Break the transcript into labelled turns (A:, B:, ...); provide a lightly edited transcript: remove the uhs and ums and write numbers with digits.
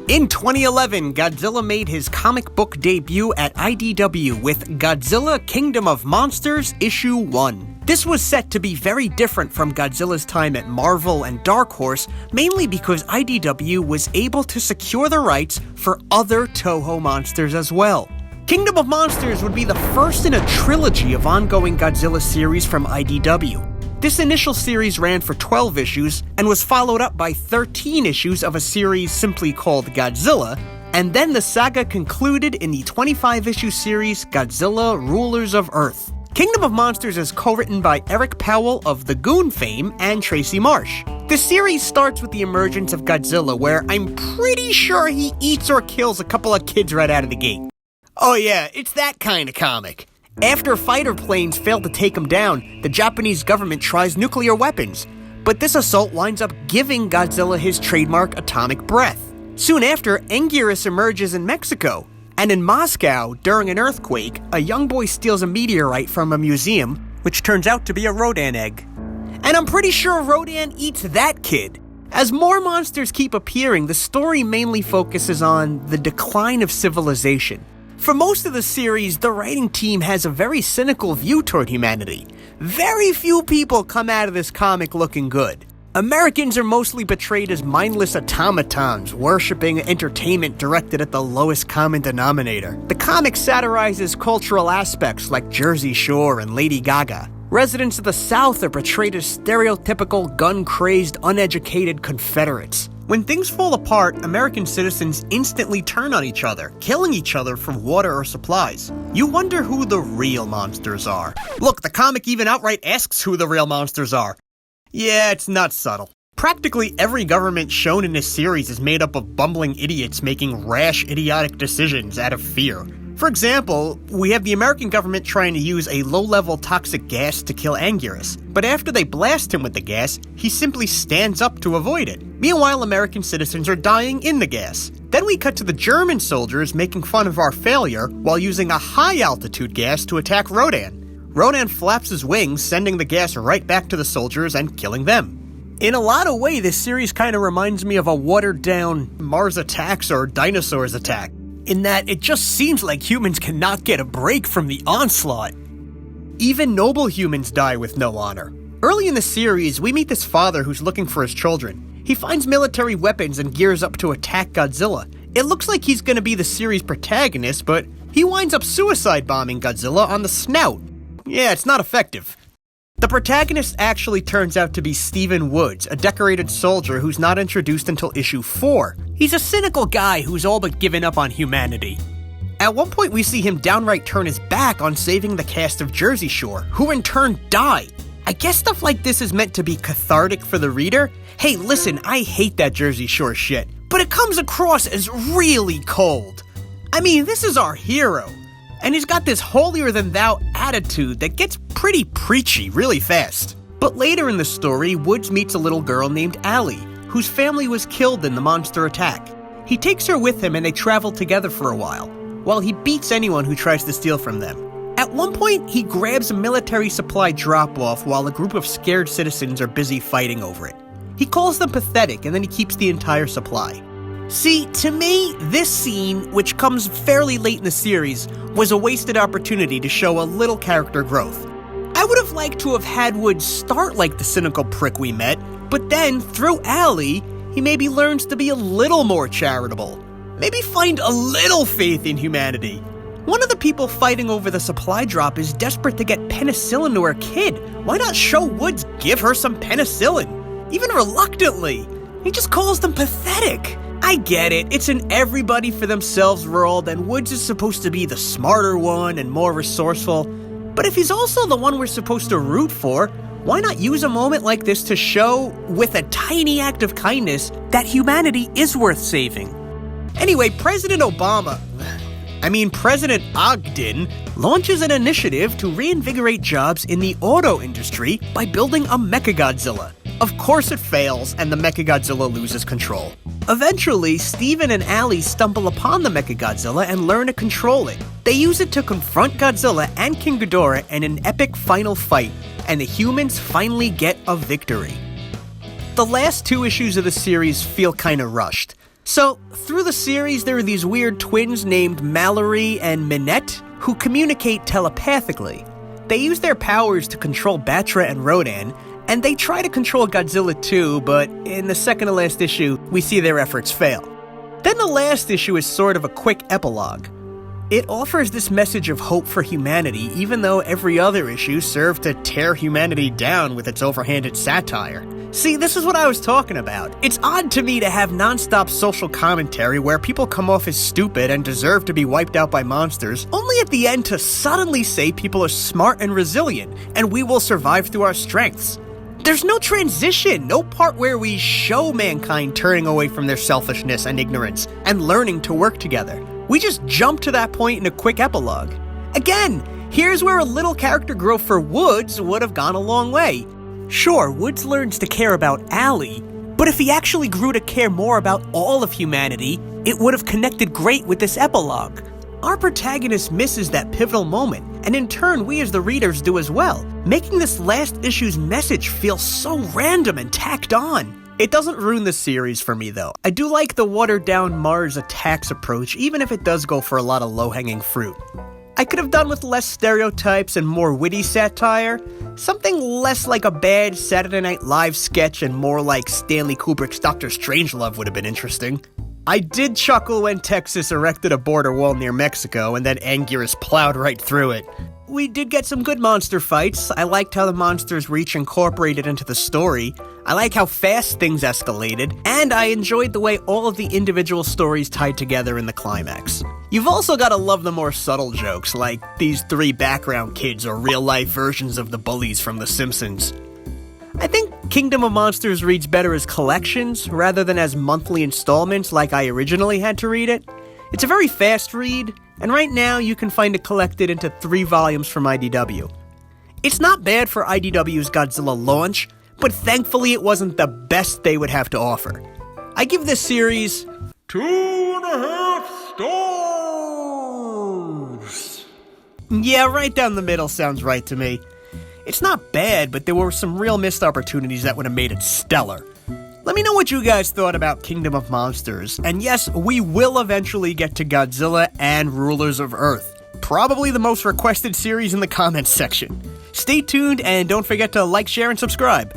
A: In 2011, Godzilla made his comic book debut at IDW with Godzilla Kingdom of Monsters Issue 1. This was set to be very different from Godzilla's time at Marvel and Dark Horse, mainly because IDW was able to secure the rights for other Toho monsters as well. Kingdom of Monsters would be the first in a trilogy of ongoing Godzilla series from IDW. This initial series ran for 12 issues and was followed up by 13 issues of a series simply called Godzilla, and then the saga concluded in the 25-issue series Godzilla Rulers of Earth. Kingdom of Monsters is co-written by Eric Powell of The Goon fame and Tracy Marsh. The series starts with the emergence of Godzilla, where I'm pretty sure he eats or kills a couple of kids right out of the gate. Oh yeah, it's that kind of comic. After fighter planes fail to take him down, the Japanese government tries nuclear weapons, but this assault winds up giving Godzilla his trademark atomic breath. Soon after, Anguirus emerges in Mexico, and in Moscow, during an earthquake, a young boy steals a meteorite from a museum, which turns out to be a Rodan egg. And I'm pretty sure Rodan eats that kid. As more monsters keep appearing, the story mainly focuses on the decline of civilization. For most of the series, the writing team has a very cynical view toward humanity. Very few people come out of this comic looking good. Americans are mostly portrayed as mindless automatons, worshipping entertainment directed at the lowest common denominator. The comic satirizes cultural aspects like Jersey Shore and Lady Gaga. Residents of the South are portrayed as stereotypical, gun-crazed, uneducated Confederates. When things fall apart, American citizens instantly turn on each other, killing each other for water or supplies. You wonder who the real monsters are. Look, the comic even outright asks who the real monsters are. Yeah, it's not subtle. Practically every government shown in this series is made up of bumbling idiots making rash, idiotic decisions out of fear. For example, we have the American government trying to use a low-level toxic gas to kill Anguirus, but after they blast him with the gas, he simply stands up to avoid it. Meanwhile, American citizens are dying in the gas. Then we cut to the German soldiers making fun of our failure while using a high-altitude gas to attack Rodan. Rodan flaps his wings, sending the gas right back to the soldiers and killing them. In a lot of ways, this series kind of reminds me of a watered-down Mars Attacks or Dinosaurs Attack, in that it just seems like humans cannot get a break from the onslaught. Even noble humans die with no honor. Early in the series, we meet this father who's looking for his children. He finds military weapons and gears up to attack Godzilla. It looks like he's going to be the series' protagonist, but he winds up suicide bombing Godzilla on the snout. Yeah, it's not effective. The protagonist actually turns out to be Stephen Woods, a decorated soldier who's not introduced until issue 4. He's a cynical guy who's all but given up on humanity. At one point we see him downright turn his back on saving the cast of Jersey Shore, who in turn die. I guess stuff like this is meant to be cathartic for the reader. Hey, listen, I hate that Jersey Shore shit, but it comes across as really cold. I mean, this is our hero, and he's got this holier-than-thou attitude that gets pretty preachy really fast. But later in the story, Woods meets a little girl named Allie, whose family was killed in the monster attack. He takes her with him and they travel together for a while he beats anyone who tries to steal from them. At one point, he grabs a military supply drop-off while a group of scared citizens are busy fighting over it. He calls them pathetic and then he keeps the entire supply. See, to me, this scene, which comes fairly late in the series, was a wasted opportunity to show a little character growth. I would have liked to have had Woods start like the cynical prick we met, but then, through Allie, he maybe learns to be a little more charitable. Maybe find a little faith in humanity. One of the people fighting over the supply drop is desperate to get penicillin to her kid. Why not show Woods give her some penicillin? Even reluctantly. He just calls them pathetic. I get it, it's an everybody for themselves world, and Woods is supposed to be the smarter one and more resourceful. But if he's also the one we're supposed to root for, why not use a moment like this to show, with a tiny act of kindness, that humanity is worth saving? Anyway, President Ogden launches an initiative to reinvigorate jobs in the auto industry by building a Mechagodzilla. Of course it fails, and the Mechagodzilla loses control. Eventually, Steven and Allie stumble upon the Mechagodzilla and learn to control it. They use it to confront Godzilla and King Ghidorah in an epic final fight, and the humans finally get a victory. The last 2 issues of the series feel kinda rushed. So, through the series, there are these weird twins named Mallory and Minette who communicate telepathically. They use their powers to control Batra and Rodan, and they try to control Godzilla too, but in the second to last issue, we see their efforts fail. Then the last issue is sort of a quick epilogue. It offers this message of hope for humanity, even though every other issue served to tear humanity down with its overhanded satire. See, this is what I was talking about. It's odd to me to have non-stop social commentary where people come off as stupid and deserve to be wiped out by monsters, only at the end to suddenly say people are smart and resilient, and we will survive through our strengths. There's no transition, no part where we show mankind turning away from their selfishness and ignorance and learning to work together. We just jump to that point in a quick epilogue. Again, here's where a little character growth for Woods would have gone a long way. Sure, Woods learns to care about Allie, but if he actually grew to care more about all of humanity, it would have connected great with this epilogue. Our protagonist misses that pivotal moment, and in turn we as the readers do as well, making this last issue's message feel so random and tacked on. It doesn't ruin the series for me though. I do like the watered-down Mars attacks approach, even if it does go for a lot of low-hanging fruit. I could have done with less stereotypes and more witty satire, something less like a bad Saturday Night Live sketch and more like Stanley Kubrick's Dr. Strangelove would have been interesting. I did chuckle when Texas erected a border wall near Mexico and then Anguirus plowed right through it. We did get some good monster fights. I liked how the monsters were each incorporated into the story. I like how fast things escalated, and I enjoyed the way all of the individual stories tied together in the climax. You've also gotta love the more subtle jokes, like these 3 background kids are real-life versions of the bullies from The Simpsons. I think Kingdom of Monsters reads better as collections, rather than as monthly installments like I originally had to read it. It's a very fast read, and right now you can find it collected into 3 volumes from IDW. It's not bad for IDW's Godzilla launch, but thankfully it wasn't the best they would have to offer. I give this series 2.5 stars! Yeah, right down the middle sounds right to me. It's not bad, but there were some real missed opportunities that would have made it stellar. Let me know what you guys thought about Kingdom of Monsters, and yes, we will eventually get to Godzilla and Rulers of Earth. Probably the most requested series in the comments section. Stay tuned, and don't forget to like, share, and subscribe.